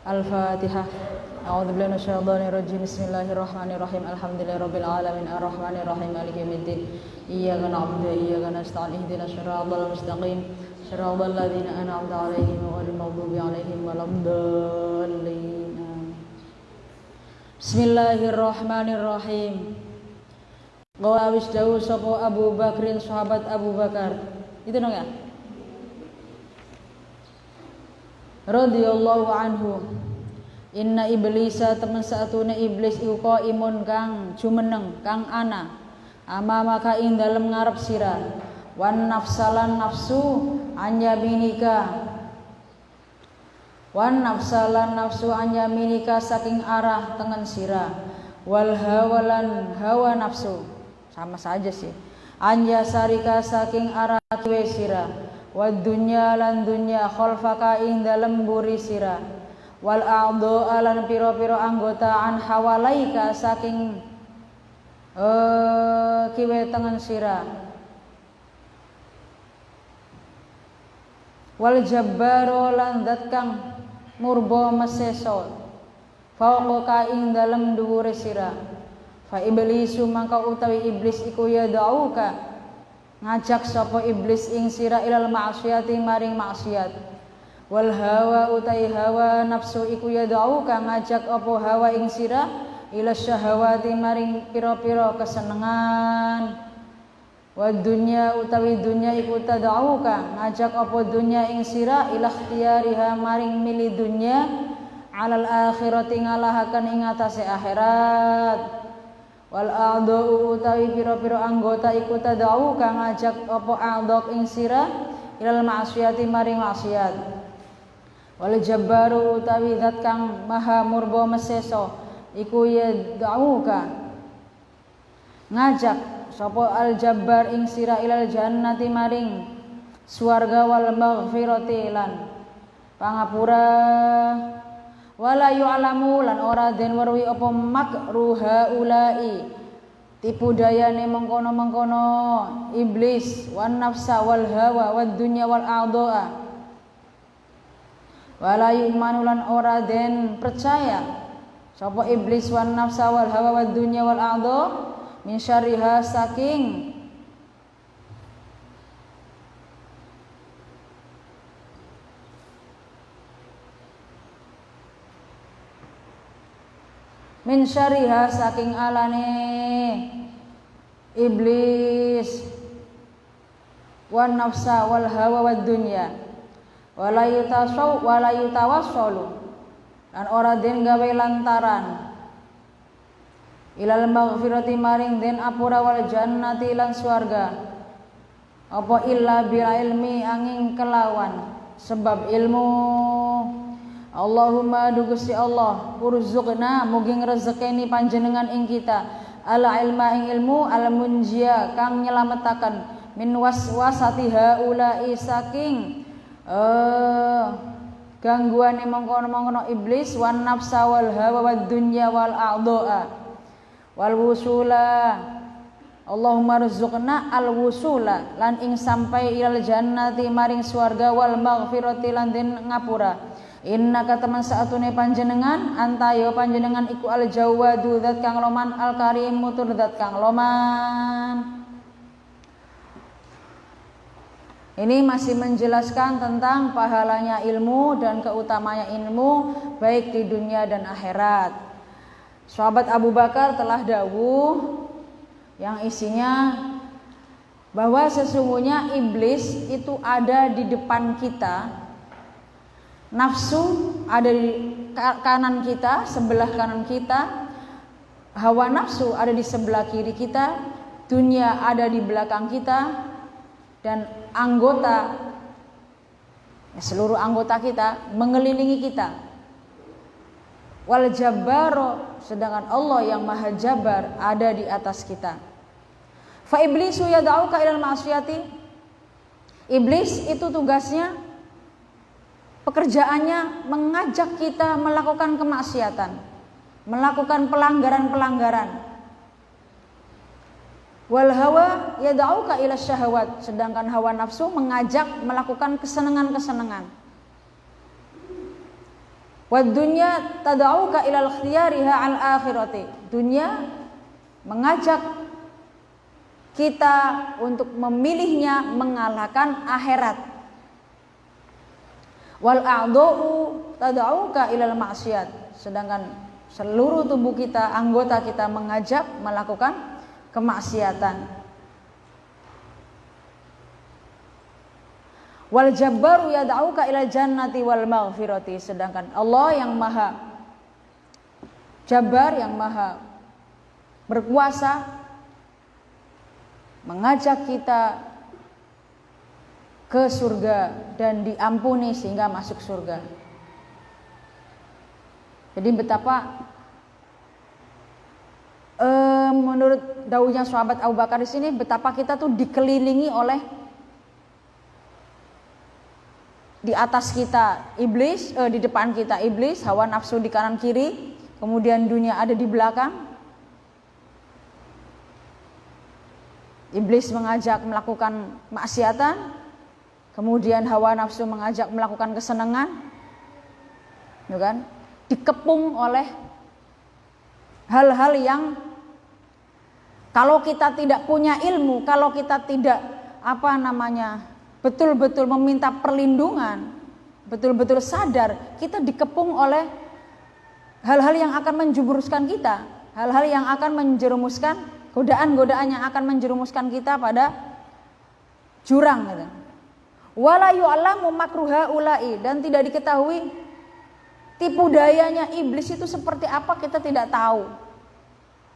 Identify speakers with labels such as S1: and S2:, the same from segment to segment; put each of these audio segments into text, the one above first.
S1: Al-Fatihah. A'udzubillahi minasyaitonirrajim. Bismillahirrahmanirrahim. Alhamdulillahirabbil alamin arrahmanirrahim maliki yaumiddin. Iyyaka na'budu wa iyyaka nasta'in. Ihdinas siratal mustaqim. Siratal ladzina an'amta 'alaihim ghairil maghdubi 'alaihim waladdallin. Bismillahirrahmanirrahim. Qala wisdahu sapa Abu Bakrin, sahabat Abu Bakar. Itu dong ya? Radhiyallahu anhu. Inna iblisa temen satune iblis iku qaimun kang jumeneng kang ana amamaka ing dalem ngarep sira wan nafsalan nafsu anyaminika saking arah tengen sira wal hawalan hawa nafsu sama saja sih anyasarika saking arah kiwe sira wad dunya lan dunya khalfaka ing dalem mburi sira wal a'dha lan pira-pira anggota an hawalaika saking kiwe tengen sira wal jabbaro lan zat kang murba meseso fauqa ing dalem dhuwure sira fa iblisu mangka utawi iblis iku ya dauka ngajak sapa iblis ing sira ilal ma'siyati maring maksiat wal hawa utai hawa nafsu iku yad'uka ngajak apa hawa ing sira ila syahawati maring pira-pira kesenengan wa dunya utawi dunya iku tad'uka ngajak apa dunya ing sira ila ikhtiyariha maring milih dunya alal akhirati ngalahaken ing atase akhirat wal a'dha'u utawi pira-pira anggota iku tad'u kang ngajak apa a'dha' ing sira ilal ma'siyati maring maksiat wal jabbaru utawi zat kang maha murba meseso iku yad'uka ngajak sapa al jabbar ing sira ilal jannati maring swarga wal maghfirati lan pangapura wala yu'lamu lan ora den weruhi apa makruha ulai tipu dayane mengkono-mengkono iblis wan nafsa wal hawa wad dunya wal a'dha wala yu'manu lan ora den percaya sapa iblis wan nafsa wal hawa wad dunya wal a'dha min syarriha saking min syariha saking alane iblis wan nafsa wal hawa wad dunya wala yutawassalu lan ora den gawe lantaran ilal maghfirati maring den apura wal jannati lan swarga apa illa bil ilmi angin kelawan sebab ilmu Allahumma dugusti Allah urzuqna mugi ngrezekeni panjenengan ing kita ala ilma ing ilmu al munjia kang nyelametaken min waswasati haula'i saking gangguane mengkono-mengkono iblis wan nafsa wal hawa wad dunya wal a'dha wal wusula Allahumma rzuqna al wusula lan ing sampai ilal jannati maring swarga wal maghfirati lan den ngapura innaka teman saatune panjenengan anta ya panjenengan iku al jawadu zat kang loman al karim mutur zat kang loman. Ini masih menjelaskan tentang pahalanya ilmu dan keutamanya ilmu baik di dunia dan akhirat. Sahabat Abu Bakar telah dawuh yang isinya bahwa sesungguhnya iblis itu ada di depan kita. Nafsu ada di kanan kita, sebelah kanan kita. Hawa nafsu ada di sebelah kiri kita. Dunia ada di belakang kita. Dan anggota, seluruh anggota kita mengelilingi kita. Wal jabbaro, sedangkan Allah yang maha jabar ada di atas kita. Fa iblisu yad'uka ilal ma'siyati. Iblis itu tugasnya, pekerjaannya mengajak kita melakukan kemaksiatan, melakukan pelanggaran-pelanggaran. Wal hawa yad'uka ila syahwat, sedangkan hawa nafsu mengajak melakukan kesenangan-kesenangan. Wad dunya tad'uka ila ikhtiyariha al akhirati, dunia mengajak kita untuk memilihnya mengalahkan akhirat. Wal a'dha'u tad'uka ila al ma'siyat, sedangkan seluruh tubuh kita, anggota kita mengajak melakukan kemaksiatan. Wal jabbaru yad'uka ila jannati wal maghfirati, sedangkan Allah yang maha jabbar, yang maha berkuasa, mengajak kita ke surga dan diampuni sehingga masuk surga. Jadi betapa menurut dawuhnya sahabat Abu Bakar di sini, betapa kita tuh dikelilingi oleh, di atas kita iblis, di depan kita iblis, hawa nafsu di kanan kiri, kemudian dunia ada di belakang. Iblis mengajak melakukan maksiatan, kemudian hawa nafsu mengajak melakukan kesenangan, ya kan? Dikepung oleh hal-hal yang kalau kita tidak punya ilmu, kalau kita tidak betul-betul meminta perlindungan, betul-betul sadar, kita dikepung oleh hal-hal yang akan menjuburuskan kita, hal-hal yang akan menjerumuskan, godaan-godaan yang akan menjerumuskan kita pada jurang gitu. Wala yu'lamu makruha ulai, dan tidak diketahui tipu dayanya iblis itu seperti apa, kita tidak tahu.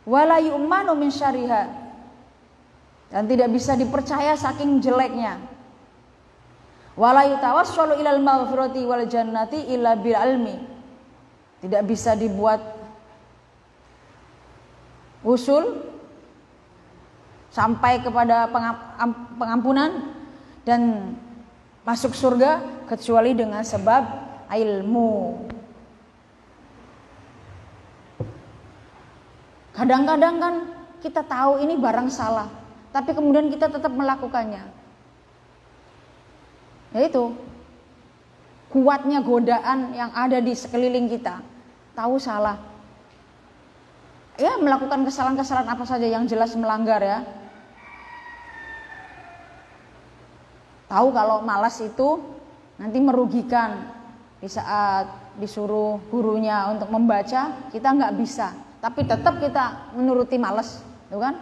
S1: Wala yu'manu min syariha, dan tidak bisa dipercaya saking jeleknya. Wala yutawassalu ilal maghfirati wal jannati illa bil ilmi, tidak bisa dibuat usul sampai kepada pengampunan dan masuk surga kecuali dengan sebab ilmu. Kadang-kadang kan kita tahu ini barang salah, tapi kemudian kita tetap melakukannya. Yaitu kuatnya godaan yang ada di sekeliling kita. Tahu salah, ya melakukan kesalahan-kesalahan apa saja yang jelas melanggar ya. Tahu kalau malas itu nanti merugikan, di saat disuruh gurunya untuk membaca kita nggak bisa, tapi tetap kita menuruti malas, tuh kan?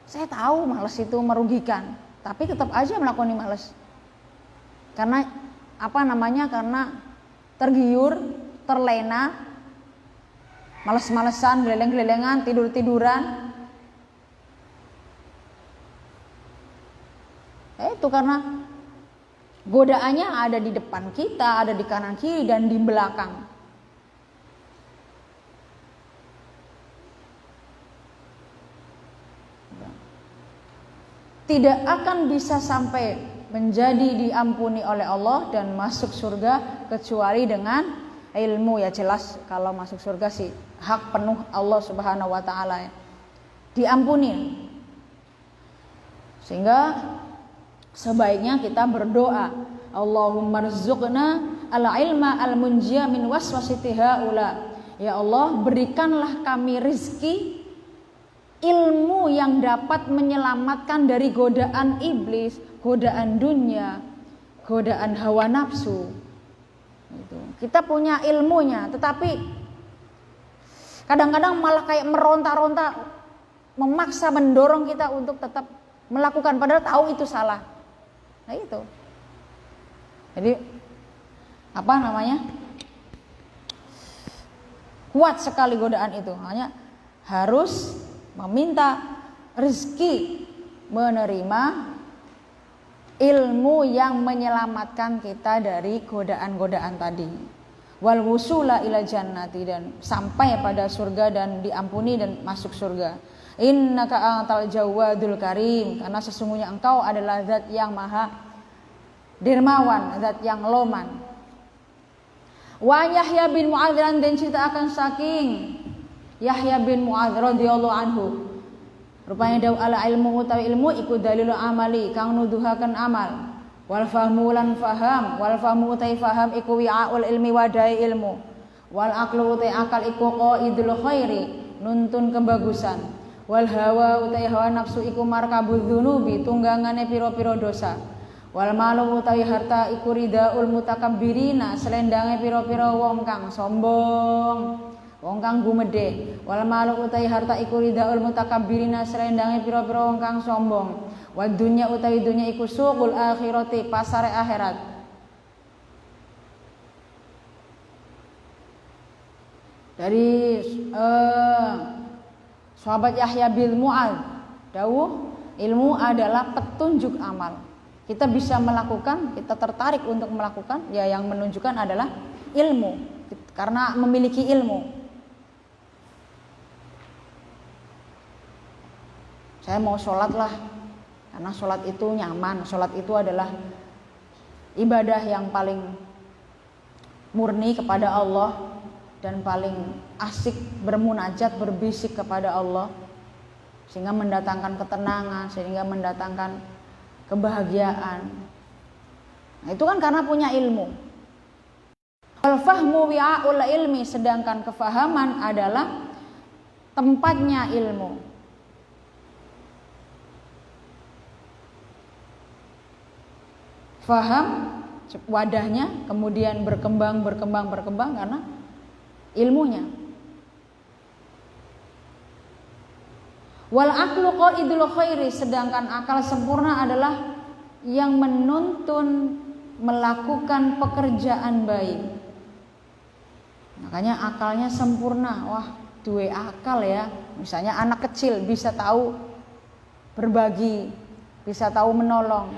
S1: Saya tahu malas itu merugikan, tapi tetap aja melakukan malas. Karena karena tergiur, terlena, malas-malesan, geleng-gelengan, tidur-tiduran. Itu karena godaannya ada di depan kita, ada di kanan kiri dan di belakang. Tidak akan bisa sampai menjadi diampuni oleh Allah dan masuk surga kecuali dengan ilmu. Ya jelas kalau masuk surga sih hak penuh Allah Subhanahu wa taala ya. Diampuni. Sehingga sebaiknya kita berdoa, Allahumma rzuqna al-ilma al-munjiya min waswasati haula. Ya Allah, berikanlah kami rezeki ilmu yang dapat menyelamatkan dari godaan iblis, godaan dunia, godaan hawa nafsu. Kita punya ilmunya, tetapi kadang-kadang malah kayak meronta-ronta, memaksa, mendorong kita untuk tetap melakukan padahal tahu itu salah. Nah itu. Jadi kuat sekali godaan itu. Hanya harus meminta rezeki, menerima ilmu yang menyelamatkan kita dari godaan-godaan tadi. Wal wusula ila jannati, dan sampai pada surga dan diampuni dan masuk surga. Innaka antal jawadul karim, karena sesungguhnya engkau adalah zat yang maha dermawan, zat yang loman. Wa Yahya bin Mu'adz, dan cerita akan saking Yahya bin Mu'adz radhiyallahu anhu. Rupanya daw ala ilmu utawi ilmu iku dalilu amali kang nuduhaken amal. Wal fahmu lan faham, wal fahmu utai faham iku wi'aul ilmi wadai ilmu. Wal aqlu utai akal iku qaidul khairi, nuntun kebagusan. Wal hawa utai hawa nafsu iku markabudz dzunubi, tunggangane pira-pira dosa. Wal malu utawi harta iku ridaul mutakabbirina, selendange pira-pira wong kang sombong, wong kang gumedhe. Wal malu utawi harta iku ridaul mutakabbirina, selendange pira-pira wong kang sombong. Wa dunya utawi dunya iku suqul akhirati, pasare akhirat. Dari sahabat Yahya bin Mu'adz dawuh, ilmu adalah petunjuk amal. Kita bisa melakukan, kita tertarik untuk melakukan, ya yang menunjukkan adalah ilmu, karena memiliki ilmu. Saya mau sholat lah, karena sholat itu nyaman, sholat itu adalah ibadah yang paling murni kepada Allah dan paling asik bermunajat, berbisik kepada Allah, sehingga mendatangkan ketenangan, sehingga mendatangkan kebahagiaan. Nah, itu kan karena punya ilmu. Al fahmu wi'aul ilmi, sedangkan kefahaman adalah tempatnya ilmu. Faham wadahnya, kemudian berkembang karena ilmunya. Wal aqlu qaidul khairi, sedangkan akal sempurna adalah yang menuntun melakukan pekerjaan baik. Makanya akalnya sempurna. Wah, duwe akal ya. Misalnya anak kecil bisa tahu berbagi, bisa tahu menolong.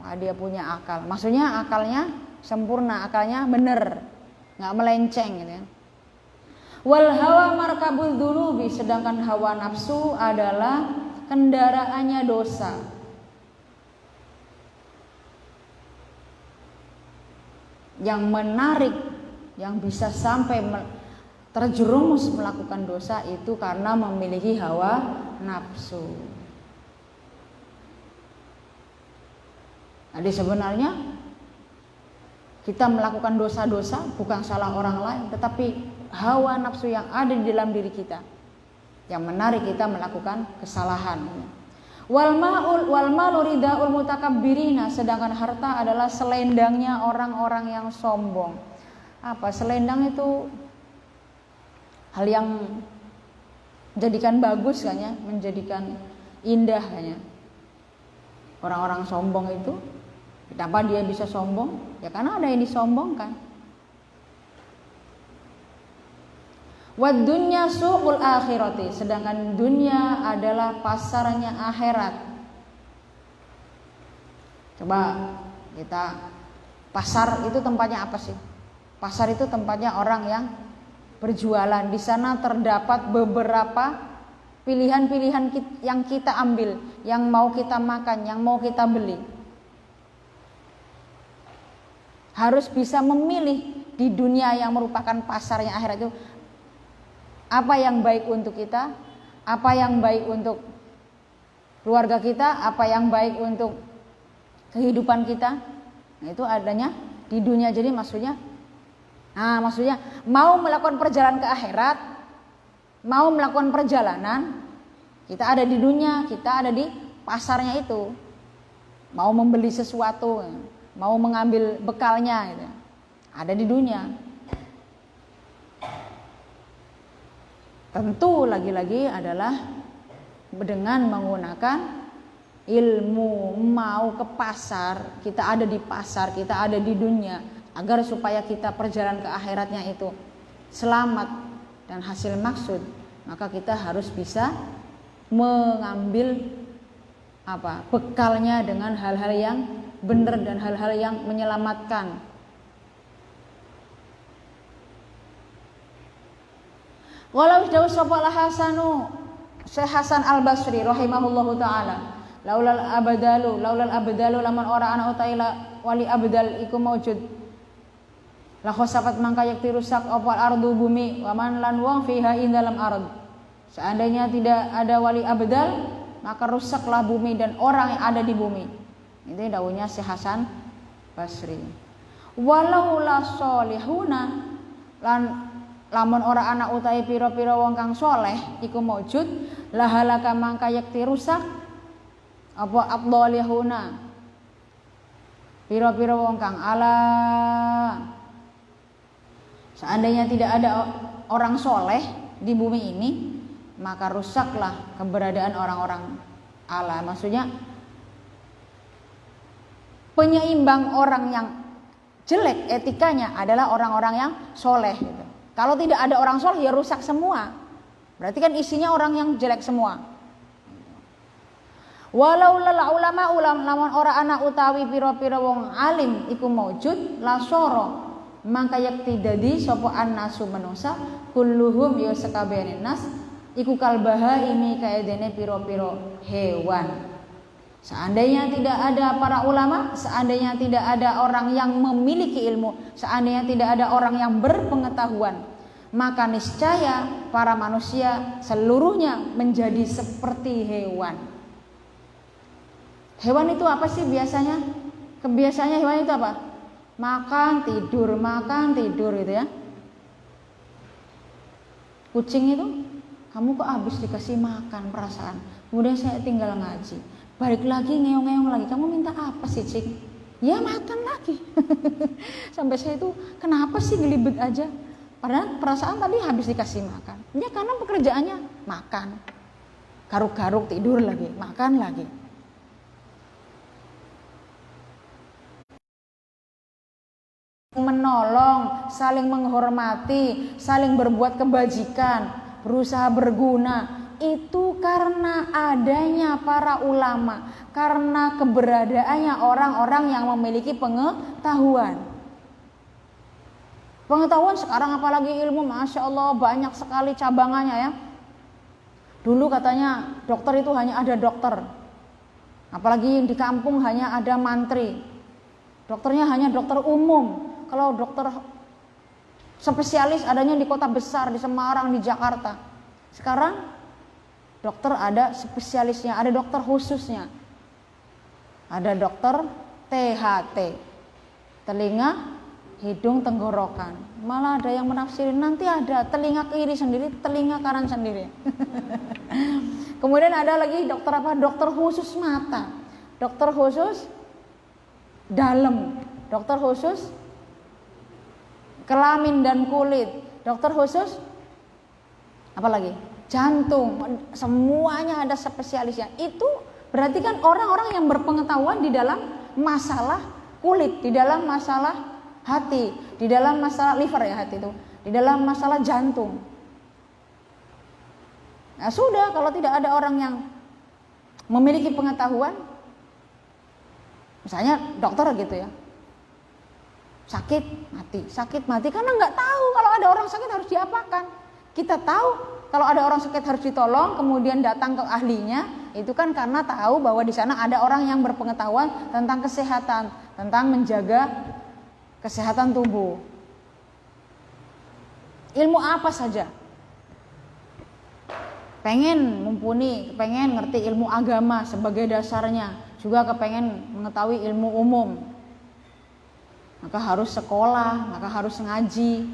S1: Wah, dia punya akal. Maksudnya akalnya sempurna, akalnya bener, nggak melenceng gitu ya. Wal hawa markabul dzunubi, sedangkan hawa nafsu adalah kendaraannya dosa. Yang menarik, yang bisa sampai terjerumus melakukan dosa itu karena memiliki hawa nafsu. Jadi sebenarnya kita melakukan dosa-dosa bukan salah orang lain, tetapi hawa nafsu yang ada di dalam diri kita yang menarik kita melakukan kesalahan. Wal malu ridaul mutakabbirina, sedangkan harta adalah selendangnya orang-orang yang sombong. Apa selendang itu? Hal yang menjadikan bagus kan ya, menjadikan indah kan ya. Orang-orang sombong itu, kenapa dia bisa sombong? Ya karena ada yang disombongkan. Wad dunya suqul akhirati, sedangkan dunia adalah pasarnya akhirat. Coba kita, pasar itu tempatnya apa sih? Pasar itu tempatnya orang yang berjualan. Di sana terdapat beberapa pilihan-pilihan yang kita ambil, yang mau kita makan, yang mau kita beli. Harus bisa memilih di dunia yang merupakan pasarnya akhirat itu, apa yang baik untuk kita, apa yang baik untuk keluarga kita, apa yang baik untuk kehidupan kita. Nah, itu adanya di dunia. Jadi maksudnya mau melakukan perjalanan ke akhirat, mau melakukan perjalanan, kita ada di dunia, kita ada di pasarnya itu. Mau membeli sesuatu, mau mengambil bekalnya gitu, ada di dunia. Tentu lagi-lagi adalah dengan menggunakan ilmu. Mau ke pasar, kita ada di pasar, kita ada di dunia, agar supaya kita perjalanan ke akhiratnya itu selamat dan hasil maksud, maka kita harus bisa mengambil bekalnya dengan hal-hal yang benar dan hal-hal yang menyelamatkan. Walau jauh sapa Hasanu, Syekh Hasan Al-Basri rahimahullahu taala, laulal abdalu laman ora ana utaila wali abdal iku maujud la khosafat mangka yakti rusak opal ardu bumi wa man lan wong fiha ing dalam ard. Seandainya tidak ada wali abdal, maka rusaklah bumi dan orang yang ada di bumi. Itu daunnya si Hasan Basri. Walau la solihuna lan lamun ora ana utahe pira-pira wong kang soleh iku maujud lahalaka mangka yakti rusak apa abdalihuna pira-pira wong kang ala. Seandainya tidak ada orang soleh di bumi ini, maka rusaklah keberadaan orang-orang ala. Maksudnya penyeimbang orang yang jelek etikanya adalah orang-orang yang soleh gitu. Kalau tidak ada orang soleh ya rusak semua. Berarti kan isinya orang yang jelek semua. Walau lala ulama lamun ora ana utawi pira-pira wong alim iku maujud la soro mangka yakti dadi sapa annasu manusa kulluhum ya sakabehane nas iku kalbaha imi kaedene pira-pira hewan. Seandainya tidak ada para ulama, seandainya tidak ada orang yang memiliki ilmu, seandainya tidak ada orang yang berpengetahuan, maka niscaya para manusia seluruhnya menjadi seperti hewan. Hewan itu apa sih biasanya? Kebiasaannya hewan itu apa? Makan, tidur gitu ya. Kucing itu, kamu kok habis dikasih makan perasaan. Kemudian saya tinggal ngaji. Balik lagi ngeong-ngeong lagi. Kamu minta apa sih, Cik? Ya makan lagi. Sampai saya itu, kenapa sih gelibet aja? Padahal perasaan tadi habis dikasih makan. Ya karena pekerjaannya makan. Garuk-garuk tidur lagi, makan lagi. Menolong, saling menghormati, saling berbuat kebajikan, berusaha berguna, itu karena adanya para ulama, karena keberadaannya orang-orang yang memiliki pengetahuan. Pengetahuan sekarang apalagi ilmu, Masya Allah banyak sekali cabangannya ya. Dulu katanya dokter itu hanya ada dokter, apalagi di kampung hanya ada mantri, dokternya hanya dokter umum. Kalau dokter spesialis adanya di kota besar, di Semarang, di Jakarta. Sekarang dokter ada spesialisnya, ada dokter khususnya. Ada dokter THT, telinga, hidung, tenggorokan. Malah ada yang menafsirin nanti ada telinga kiri sendiri, telinga kanan sendiri. Kemudian ada lagi dokter apa? Dokter khusus mata, dokter khusus dalam, dokter khusus kelamin dan kulit, dokter khusus apa lagi? Jantung, semuanya ada spesialisnya. Itu berarti kan orang-orang yang berpengetahuan di dalam masalah kulit, di dalam masalah hati, di dalam masalah liver ya hati itu, di dalam masalah jantung. Nah sudah, kalau tidak ada orang yang memiliki pengetahuan, misalnya dokter gitu ya, sakit mati karena nggak tahu kalau ada orang sakit harus diapakan. Kita tahu kalau ada orang sakit harus ditolong, kemudian datang ke ahlinya, itu kan karena tahu bahwa di sana ada orang yang berpengetahuan tentang kesehatan, tentang menjaga kesehatan tubuh. Ilmu apa saja, pengen mumpuni, pengen ngerti ilmu agama sebagai dasarnya, juga kepengen mengetahui ilmu umum, maka harus sekolah, maka harus ngaji.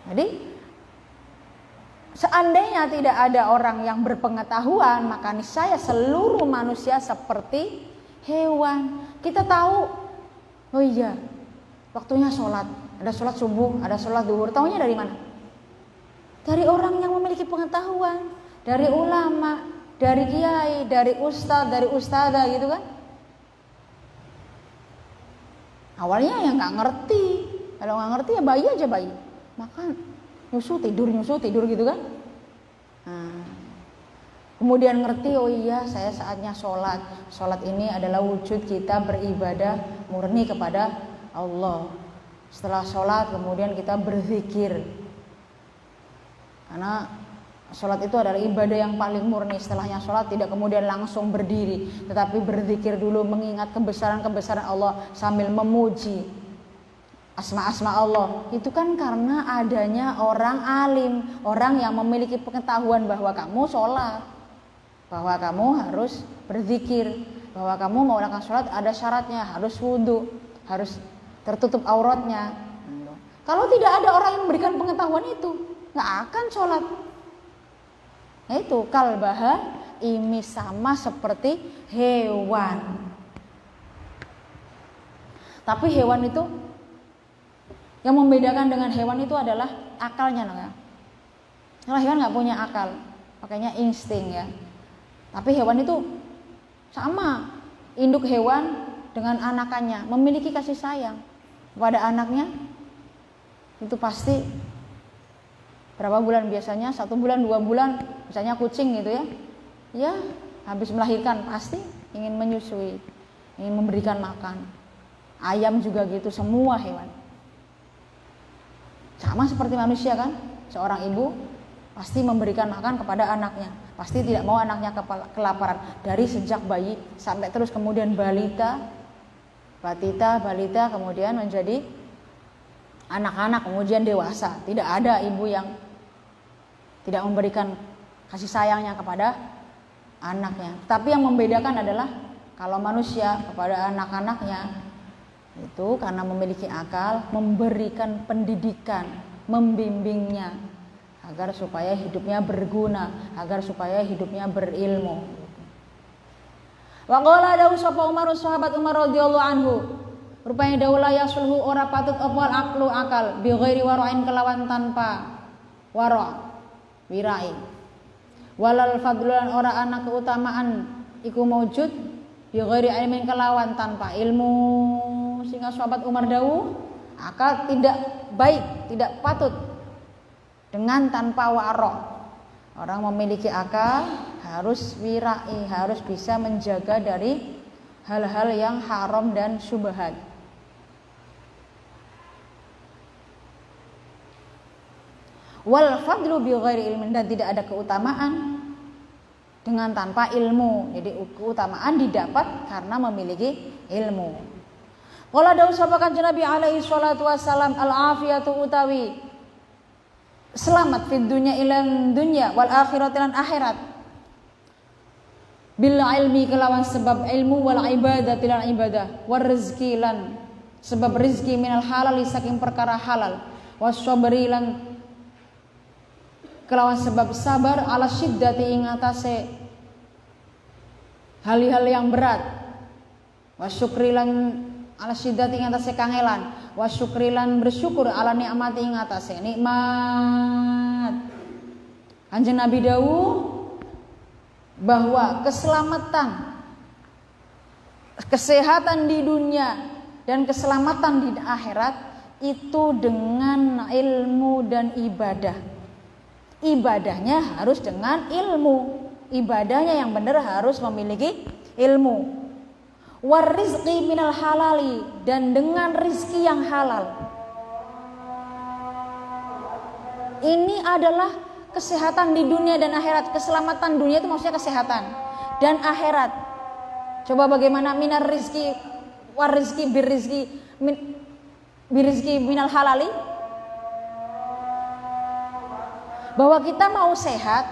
S1: Jadi seandainya tidak ada orang yang berpengetahuan, maka niscaya seluruh manusia seperti hewan. Kita tahu, oh iya, waktunya sholat, ada sholat subuh, ada sholat duhur. Taunya dari mana? Dari orang yang memiliki pengetahuan, dari ulama, dari kiai, dari ustadz, dari ustadzah gitu kan. Awalnya ya nggak ngerti, kalau nggak ngerti ya bayi aja bayi, makan, nyusu tidur gitu kan. Nah, kemudian ngerti, oh iya saya saatnya sholat. Sholat ini adalah wujud kita beribadah murni kepada Allah. Setelah sholat kemudian kita berzikir, karena sholat itu adalah ibadah yang paling murni. Setelahnya sholat tidak kemudian langsung berdiri, tetapi berzikir dulu, mengingat kebesaran-kebesaran Allah sambil memuji. asma-asma Allah, itu kan karena adanya orang alim, orang yang memiliki pengetahuan bahwa kamu sholat, bahwa kamu harus berzikir, bahwa kamu mau melakukan sholat ada syaratnya, harus wudhu, harus tertutup auratnya. Kalau tidak ada orang yang memberikan pengetahuan itu, nggak akan sholat. Nah itu kalbaha, ini sama seperti hewan. Tapi hewan itu, yang membedakan dengan hewan itu adalah akalnya, nah. Kalau hewan nggak punya akal, makanya insting ya. Tapi hewan itu sama, induk hewan dengan anakannya memiliki kasih sayang kepada anaknya. Itu pasti berapa bulan biasanya, 1 bulan 2 bulan, misalnya kucing gitu ya, habis melahirkan pasti ingin menyusui, ingin memberikan makan. Ayam juga gitu, semua hewan. Sama seperti manusia kan, seorang ibu pasti memberikan makan kepada anaknya, pasti tidak mau anaknya kelaparan dari sejak bayi sampai terus kemudian balita, kemudian menjadi anak-anak, kemudian dewasa. Tidak ada ibu yang tidak memberikan kasih sayangnya kepada anaknya. Tapi yang membedakan adalah kalau manusia kepada anak-anaknya itu karena memiliki akal, memberikan pendidikan, membimbingnya agar supaya hidupnya berguna, agar supaya hidupnya berilmu. Wa qala dawu sapa Umar, sahabat Umar radhiyallahu anhu, rupanya daula yasulhu ora patut opal aklu akal bi ghairi wara'in kelawan tanpa wara' wirai. Walal fadlulan ora ana keutamaan iku maujud bi ghairi ilmin kelawan tanpa ilmu. Sehingga sahabat Umar dawu, akal tidak baik, tidak patut dengan tanpa waro. Orang memiliki akal harus wirai, harus bisa menjaga dari hal-hal yang haram dan syubhat. Wal fadlu bi ghairi ilmin, dan tidak ada keutamaan dengan tanpa ilmu. Jadi keutamaan didapat karena memiliki ilmu. Qala dawu sapa Kanjeng Nabi alaihi salatu wassalam, al-afiyatu utawi selamat fid dunya ilan dunya wal akhirati lan akhirat bil ilmi kelawan sebab ilmu wal ibadati lan ibadah war rizki lan sebab rizki minal halal saking perkara halal was sabri lan kelawan sebab sabar ala syiddati ing atase hal-hal yang berat was syukri lan ala syiddati ing atase kangelan wa syukrilan bersyukur ala nikmati ing atase nikmat. Kanjeng Nabi dawuh bahwa keselamatan, kesehatan di dunia dan keselamatan di akhirat itu dengan ilmu dan ibadah. Ibadahnya harus dengan ilmu, ibadahnya yang benar harus memiliki ilmu. War rizqi minal halali, dan dengan rizki yang halal. Ini adalah kesehatan di dunia dan akhirat. Keselamatan dunia itu maksudnya kesehatan, dan akhirat. Coba bagaimana minar rizki war rizki birizki minal halali. Bahwa kita mau sehat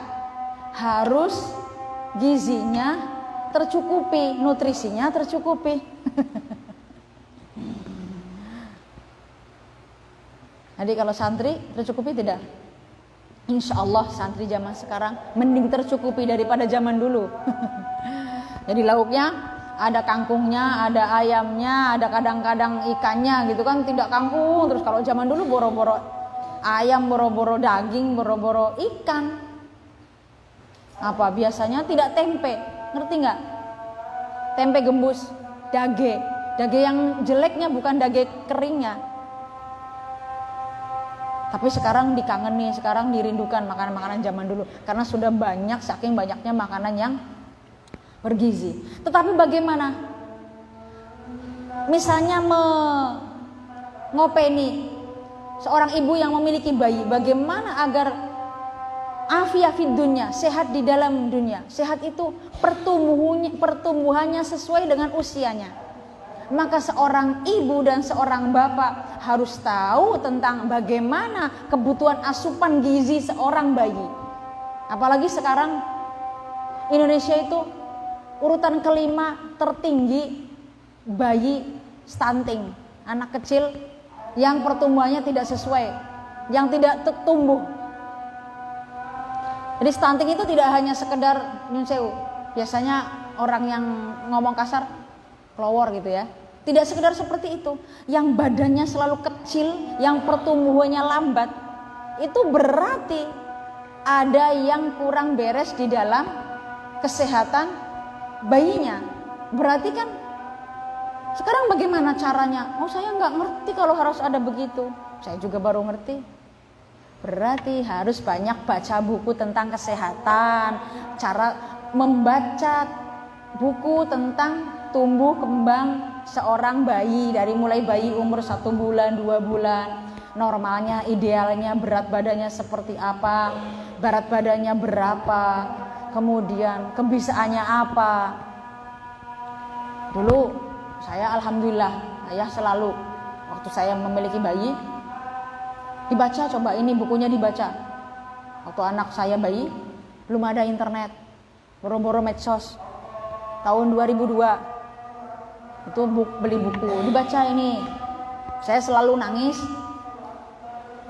S1: harus gizinya tercukupi, nutrisinya tercukupi. Jadi kalau santri tercukupi tidak? Insya Allah santri zaman sekarang mending tercukupi daripada zaman dulu. Jadi lauknya ada kangkungnya, ada ayamnya, ada kadang-kadang ikannya gitu kan, tidak kangkung. Terus kalau zaman dulu boro-boro ayam, boro-boro daging, boro-boro ikan. Apa biasanya tidak tempe? Ngerti nggak? Tempe gembus, dage yang jeleknya bukan dage keringnya. Tapi sekarang dikangeni, sekarang dirindukan makanan-makanan zaman dulu karena sudah banyak, saking banyaknya makanan yang bergizi. Tetapi bagaimana? Misalnya ngopeni seorang ibu yang memiliki bayi, bagaimana agar afiyah fid dunya, sehat di dalam dunia. Sehat itu pertumbuhannya sesuai dengan usianya. maka seorang ibu dan seorang bapak harus tahu tentang bagaimana kebutuhan asupan gizi seorang bayi. Apalagi sekarang Indonesia itu urutan kelima tertinggi bayi stunting, anak kecil yang pertumbuhannya tidak sesuai, yang tidak tumbuh. Jadi stunting itu tidak hanya sekedar nyun sewu, biasanya orang yang ngomong kasar kelowor gitu ya. Tidak sekedar seperti itu, yang badannya selalu kecil, yang pertumbuhannya lambat, itu berarti ada yang kurang beres di dalam kesehatan bayinya. Berarti kan sekarang bagaimana caranya? Oh, saya nggak ngerti kalau harus ada begitu. Saya juga baru ngerti. Berarti harus banyak baca buku tentang kesehatan, cara membaca buku tentang tumbuh kembang seorang bayi, dari mulai bayi umur 1 bulan, 2 bulan, normalnya, idealnya, berat badannya seperti apa, berat badannya berapa, kemudian kebiasaannya apa. Dulu saya alhamdulillah, ayah selalu waktu saya memiliki bayi dibaca, coba ini bukunya dibaca. Waktu anak saya bayi belum ada internet, boro-boro medsos. Tahun 2002 itu beli buku, dibaca ini. Saya selalu nangis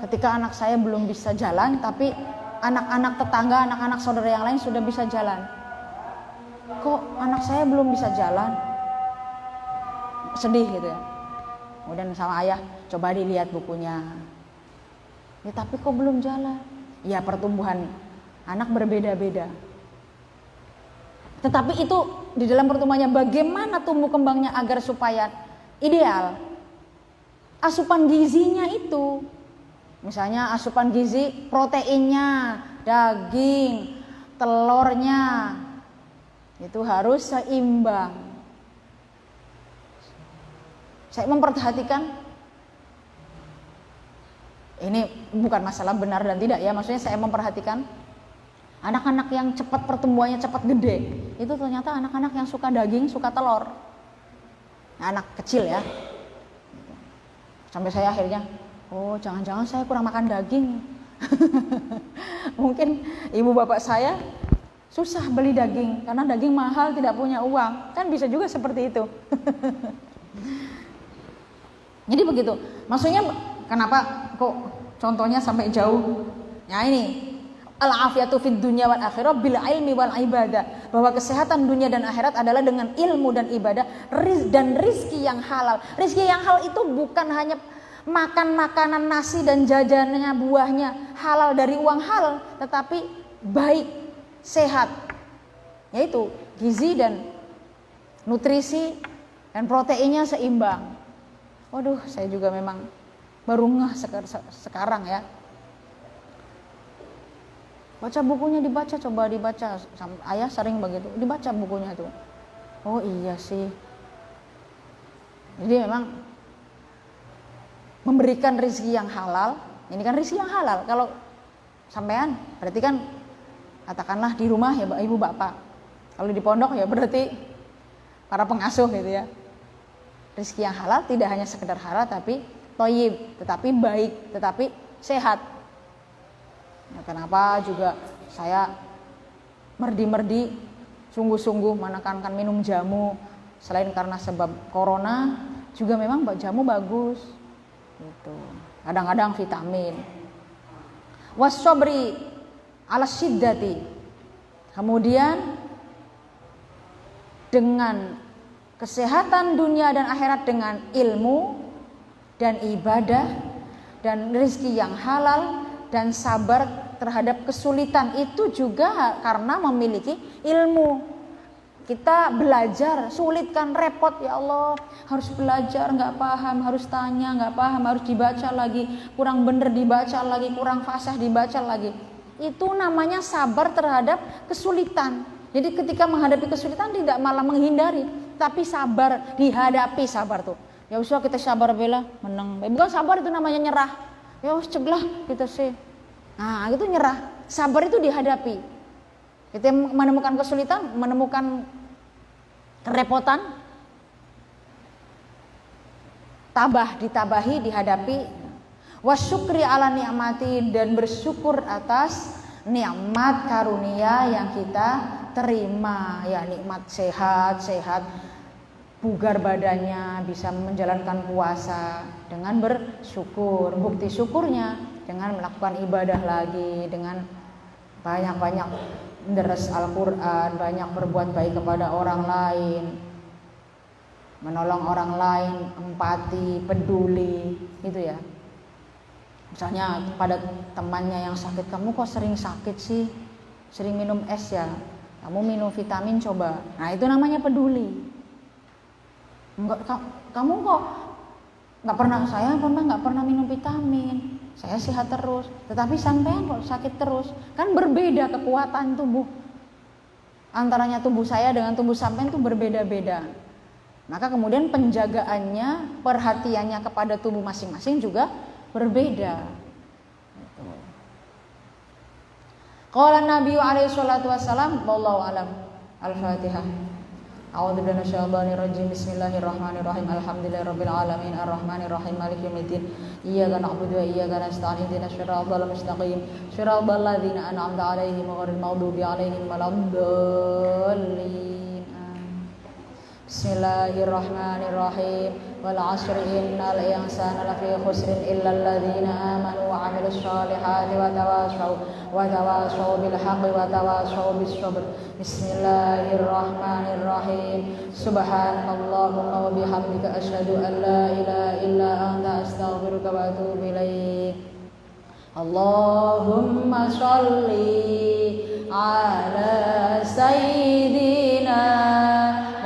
S1: ketika anak saya belum bisa jalan, tapi anak-anak tetangga, anak-anak saudara yang lain sudah bisa jalan. Kok anak saya belum bisa jalan? Sedih gitu ya. Kemudian sama ayah, coba dilihat bukunya. Ya tapi kok belum jalan? Ya pertumbuhan anak berbeda-beda. Tetapi itu di dalam pertumbuhannya bagaimana tumbuh kembangnya agar supaya ideal. Asupan gizinya itu, misalnya asupan gizi proteinnya, daging, telurnya itu harus seimbang. Saya memperhatikan, ini bukan masalah benar dan tidak ya, maksudnya saya memperhatikan anak-anak yang cepat pertumbuhannya cepat gede, itu ternyata anak-anak yang suka daging, suka telur. Nah, anak kecil ya. Sampai saya akhirnya, oh jangan-jangan saya kurang makan daging. Mungkin ibu bapak saya susah beli daging, karena daging mahal, tidak punya uang. Kan bisa juga seperti itu. Jadi begitu. Maksudnya kenapa kok contohnya sampai jauh? Ya ini, al-afiyatu fid dunya wal akhirah bil ilmi wal ibadah, bahwa kesehatan dunia dan akhirat adalah dengan ilmu dan ibadah dan rizki yang halal. Rizki yang halal itu bukan hanya makan makanan nasi dan jajanannya, buahnya halal dari uang halal, tetapi baik, sehat, yaitu gizi dan nutrisi dan proteinnya seimbang. Waduh, saya juga memang baru ngeh sekarang ya. Baca bukunya dibaca, coba dibaca. Ayah sering begitu, dibaca bukunya tuh. Oh iya sih. Jadi memang memberikan rezeki yang halal. Ini kan rezeki yang halal. Kalau sampean berarti kan katakanlah di rumah ya ibu bapak. Kalau di pondok ya berarti para pengasuh gitu ya. Rezeki yang halal tidak hanya sekedar halal tapi thayyib, tetapi baik, tetapi sehat. Nah, kenapa juga saya merdi-merdi sungguh-sungguh menekankan minum jamu, selain karena sebab corona, juga memang jamu bagus gitu. Kadang-kadang vitamin. Wasobri ala syiddati. Kemudian dengan kesehatan dunia dan akhirat, dengan ilmu dan ibadah dan rezeki yang halal dan sabar terhadap kesulitan, itu juga karena memiliki ilmu. Kita belajar, sulit kan, repot, ya Allah, harus belajar, nggak paham, harus tanya, nggak paham, harus dibaca lagi, kurang bener dibaca lagi, kurang fasih dibaca lagi. Itu namanya sabar terhadap kesulitan. Jadi ketika menghadapi kesulitan tidak malah menghindari, tapi sabar, dihadapi, sabar tuh. Ya usah kita sabar bela, menang. Bukan sabar itu namanya nyerah. Ya us ceglah kita sih. Nah, itu nyerah. Sabar itu dihadapi. Kita menemukan kesulitan, menemukan kerepotan, ditabahi, dihadapi. Wasyukri ala ni'mati, dan bersyukur atas nikmat karunia yang kita terima, ya nikmat sehat, bugar badannya, bisa menjalankan puasa dengan bersyukur. Bukti syukurnya dengan melakukan ibadah lagi, dengan banyak-banyak deres Al-Quran, banyak berbuat baik kepada orang lain, menolong orang lain, empati, peduli, gitu ya. Misalnya pada temannya yang sakit, kamu kok sering sakit sih, sering minum es ya, kamu minum vitamin coba. Nah itu namanya peduli. Enggak, kamu kok saya nggak pernah minum vitamin, saya sehat terus, tetapi sampean kok sakit terus. Kan berbeda kekuatan tubuh, antaranya tubuh saya dengan tubuh sampean itu berbeda-beda. Maka kemudian penjagaannya, perhatiannya kepada tubuh masing-masing juga berbeda. Qala Nabi alaihi salatu wassalam, wallahu alam. Al-Fatihah. A'udzu billahi minasyaitonir rajim. Bismillahirrahmanirrahim. Alhamdulillahirabbil alamin arrahmanirrahim maliki yaumiddin. Iyyaka na'budu wa iyyaka nasta'in. Ihdinas siratal mustaqim. Siratal ladzina an'amta 'alaihim ghairil maghdubi 'alaihim waladdallin. Bismillahirrahmanirrahim. Wal 'asri innal insana lafi khusrin illal ladzina amanu wa 'amilus solihati wa tawassaw bil haqqi wa tawassaw bis sabr. Bismillahirrahmanirrahim. Subhanallahumma wa bihamdika asyhadu an la ilaha illa anta astaghfiruka wa atubu ilaik. Allahumma sholli ala sayyidina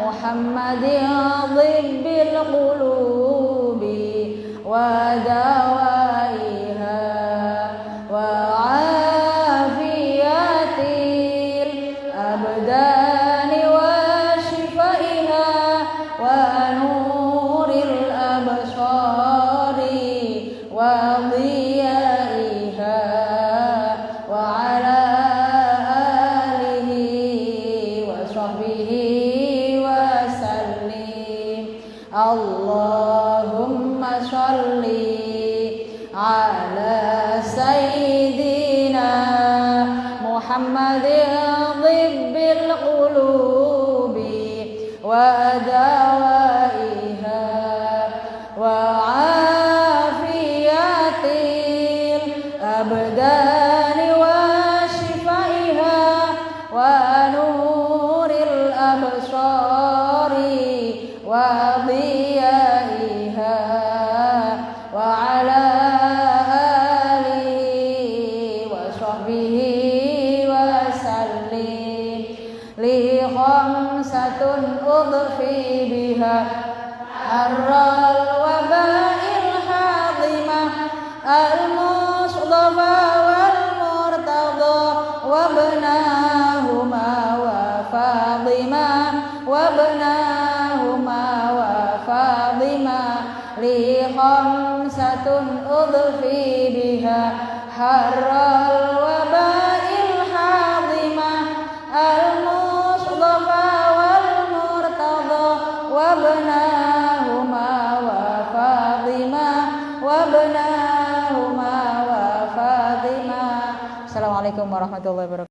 S1: Muhammadin dhibbil qulubi wa dawaiha wa afiyatil abdani wa shifaiha wa nuril absari wa dhiyaiha wa ala alihi wa sahbihi Allahumma sholli ala sayyidina Muhammadin dhibbil qulubi wa dawaiha wa afiyatil abdani wa shifaiha wa nuril absari wa dhiyaiha wa ala alihi wa sahbihi wa sallim. Li khamsatun udfi biha harral wabail hadimah al-mustafa wal murtada wa ibnahuma wa Fatima wa li khamsatun udfi biha harral wabail hadimah al-mustafa wal murtada wa ibnahuma wa Fatima wa ibnahuma wa Fatima. Assalamualaikum warahmatullahi wabarakatuh.